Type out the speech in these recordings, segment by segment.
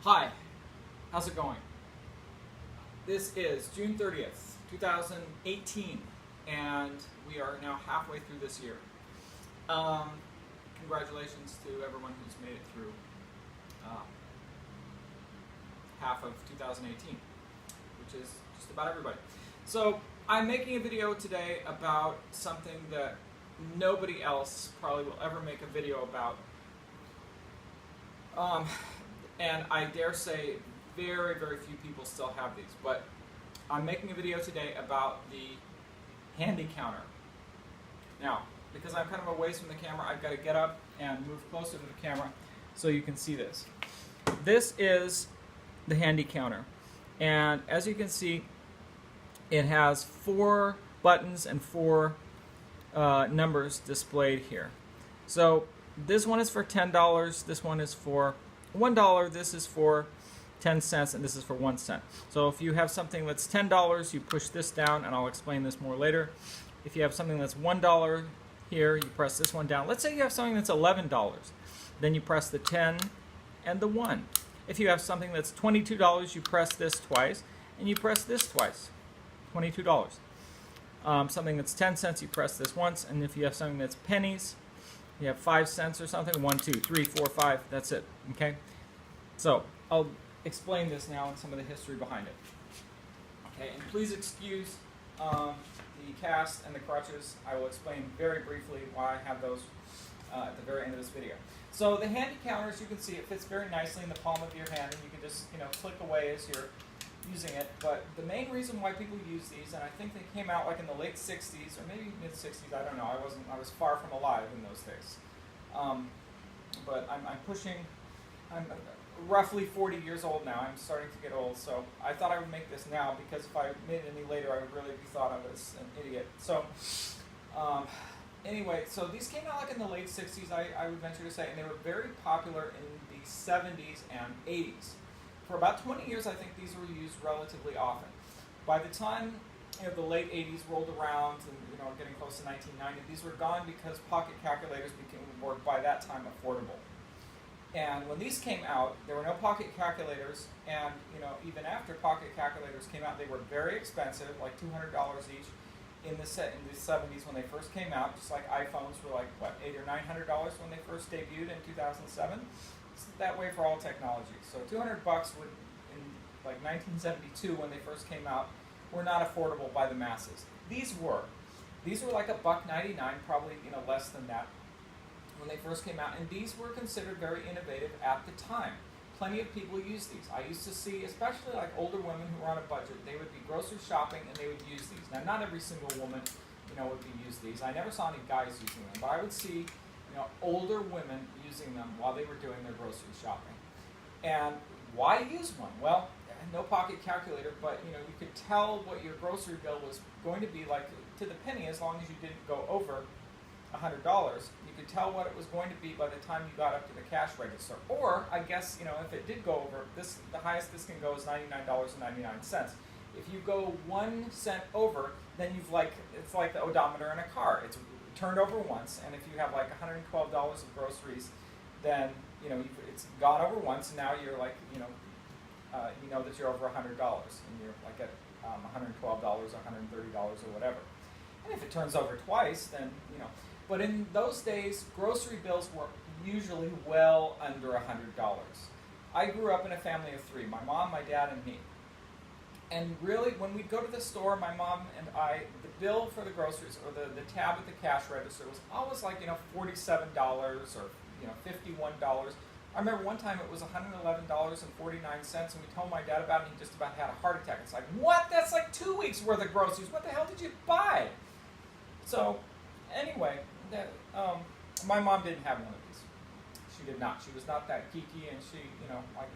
Hi, how's it going? This is June 30th, 2018, and we are now halfway through this year. Congratulations to everyone who's made it through half of 2018, which is just about everybody. So I'm making a video today about something that nobody else probably will ever make a video about. And I dare say very, very few people still have these, but I'm making a video today about the handy counter. Now, because I'm kind of a ways from the camera, I've got to get up and move closer to the camera so you can see this. This is the handy counter, and as you can see, it has 4 buttons and 4 numbers displayed here. So this one is for $10, this one is for $1, this is for 10 cents, and this is for 1 cent. So if you have something that's $10, you push this down, and I'll explain this more later. If you have something that's $1 here, you press this one down. Let's say you have something that's $11, then you press the 10 and the 1. If you have something that's $22, you press this twice, and you press this twice. $22. Something that's 10 cents, you press this once, and if you have something that's pennies, you have 5 cents or something, 1, 2, 3, 4, 5, that's it, okay? So, I'll explain this now and some of the history behind it. Okay, and please excuse the cast and the crutches. I will explain very briefly why I have those at the very end of this video. So the handy counter, as you can see, it fits very nicely in the palm of your hand, and you can just, click away as you're using it. But the main reason why people use these, and I think they came out like in the late 60s or maybe mid 60s, I don't know, I was far from alive in those days. But I'm roughly 40 years old now. I'm starting to get old, so I thought I would make this now, because if I made it any later, I would really be thought of as an idiot. So anyway, so these came out like in the late 60s, I would venture to say, and they were very popular in the 70s and 80s. For about 20 years, I think these were used relatively often. By the time the late 80s rolled around, and getting close to 1990, these were gone because pocket calculators were by that time affordable. And when these came out, there were no pocket calculators, and even after pocket calculators came out, they were very expensive, like $200 each in the 70s when they first came out. Just like iPhones were like what, $800 or $900 when they first debuted in 2007. It's that way for all technology. So $200 would, in like 1972 when they first came out, were not affordable by the masses. These were like $1.99, probably less than that when they first came out, and these were considered very innovative at the time. Plenty of people used these. I used to see, especially like older women who were on a budget, they would be grocery shopping and they would use these. Now, not every single woman, would use these. I never saw any guys using them, but I would see, older women using them while they were doing their grocery shopping. And why use one? Well, no pocket calculator, but you could tell what your grocery bill was going to be like to the penny, as long as you didn't go over $100. You could tell what it was going to be by the time you got up to the cash register. Or, I guess, if it did go over, the highest this can go is $99.99. If you go 1 cent over, then it's like the odometer in a car. It's turned over once, and if you have like $112 of groceries, then it's gone over once, and now you're like you know that you're over $100, and you're like at $112, $130 or whatever. And if it turns over twice, then But in those days, grocery bills were usually well under $100. I grew up in a family of 3: my mom, my dad, and me. And really, when we'd go to the store, my mom and I, the bill for the groceries, or the tab at the cash register, was always like $47 or $51. I remember one time it was $111.49, and we told my dad about it, and he just about had a heart attack. It's like, what? That's like 2 weeks worth of groceries. What the hell did you buy? So anyway, my mom didn't have one of these. She did not. She was not that geeky, and she, like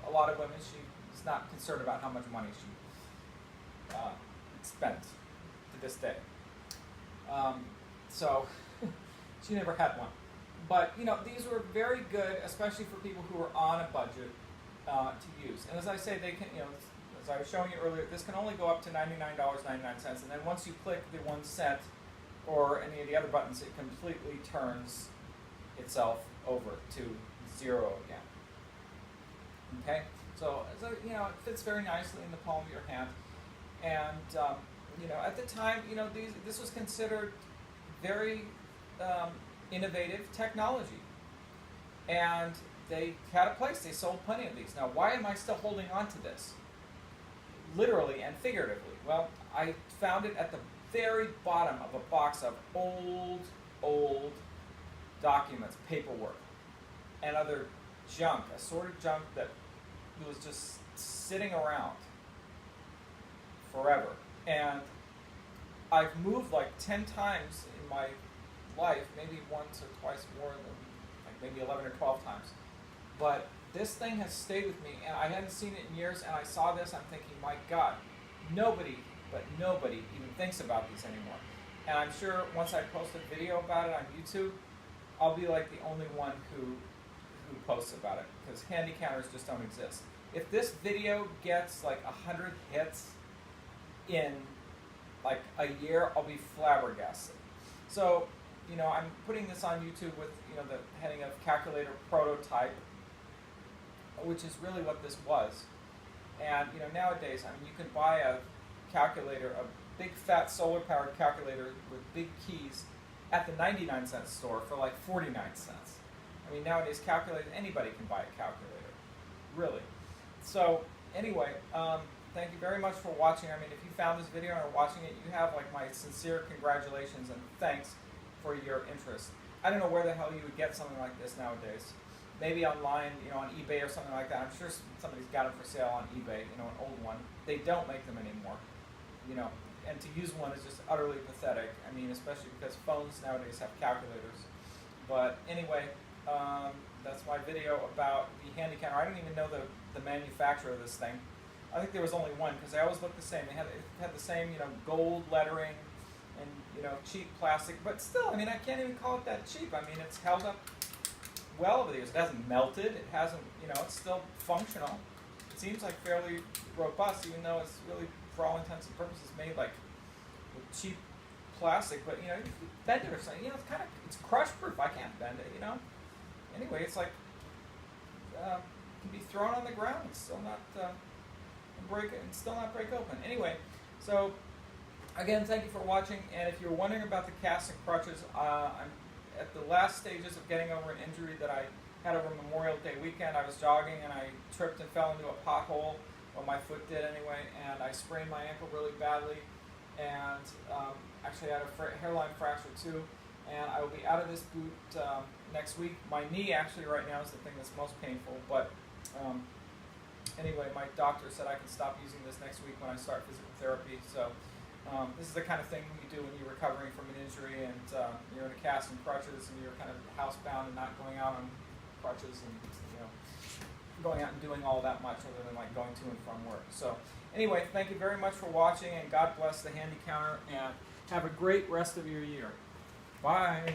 a lot of women, she's not concerned about how much money she spent to this day. So she never had one. But these were very good, especially for people who are on a budget to use. And as I say, they can, as I was showing you earlier, this can only go up to $99.99, and then once you click the 1 cent or any of the other buttons, it completely turns itself over to 0 again. Okay, so you know, it fits very nicely in the palm of your hand, and you know, at the time, you know, this was considered very innovative technology, and they had a place. They sold plenty of these. Now, why am I still holding on to this? Literally and figuratively. Well, I found it at the very bottom of a box of old documents, paperwork, and other junk, assorted junk that was just sitting around forever. And I've moved like 10 times in my life, maybe once or twice more than, like maybe 11 or 12 times. But this thing has stayed with me, and I hadn't seen it in years, and I saw this, I'm thinking, my God, nobody even thinks about these anymore. And I'm sure once I post a video about it on YouTube, I'll be like the only one who posts about it, because handy counters just don't exist. If this video gets like 100 hits in like a year, I'll be flabbergasted. So, you know, I'm putting this on YouTube with, you know, the heading of calculator prototype, which is really what this was. And, you know, nowadays, I mean, you can buy a calculator, a big fat solar powered calculator with big keys at the 99-cent store for like 49 cents. I mean, nowadays, anybody can buy a calculator, really. So, anyway, thank you very much for watching. I mean, if you found this video and are watching it, you have like my sincere congratulations and thanks for your interest. I don't know where the hell you would get something like this nowadays. Maybe online, you know, on eBay or something like that. I'm sure somebody's got them for sale on eBay, you know, an old one. They don't make them anymore, you know, and to use one is just utterly pathetic. I mean, especially because phones nowadays have calculators. But anyway, that's my video about the handy counter. I don't even know the manufacturer of this thing. I think there was only one, because they always looked the same. It had the same, you know, gold lettering and, you know, cheap plastic. But still, I mean, I can't even call it that cheap. I mean, it's held up well over the years. It hasn't melted. It hasn't, you know, it's still functional. It seems like fairly robust, even though it's really, for all intents and purposes, made like with cheap plastic. But, you know, if you bend it or something, you know, it's crush proof. I can't bend it, you know. Anyway, it's like, can be thrown on the ground and still not break open. Anyway, so again, thank you for watching. And if you're wondering about the casts and crutches, I'm at the last stages of getting over an injury that I had over Memorial Day weekend. I was jogging and I tripped and fell into a pothole. Well, my foot did anyway, and I sprained my ankle really badly, and actually had a hairline fracture too. And I will be out of this boot next week. My knee actually right now is the thing that's most painful, but anyway, my doctor said I can stop using this next week when I start physical therapy. So this is the kind of thing you do when you're recovering from an injury and you're in a cast and crutches and you're kind of housebound and not going out on crutches and, you know, going out and doing all that much other than like going to and from work. So anyway, thank you very much for watching, and God bless the handy counter, and have a great rest of your year. Bye.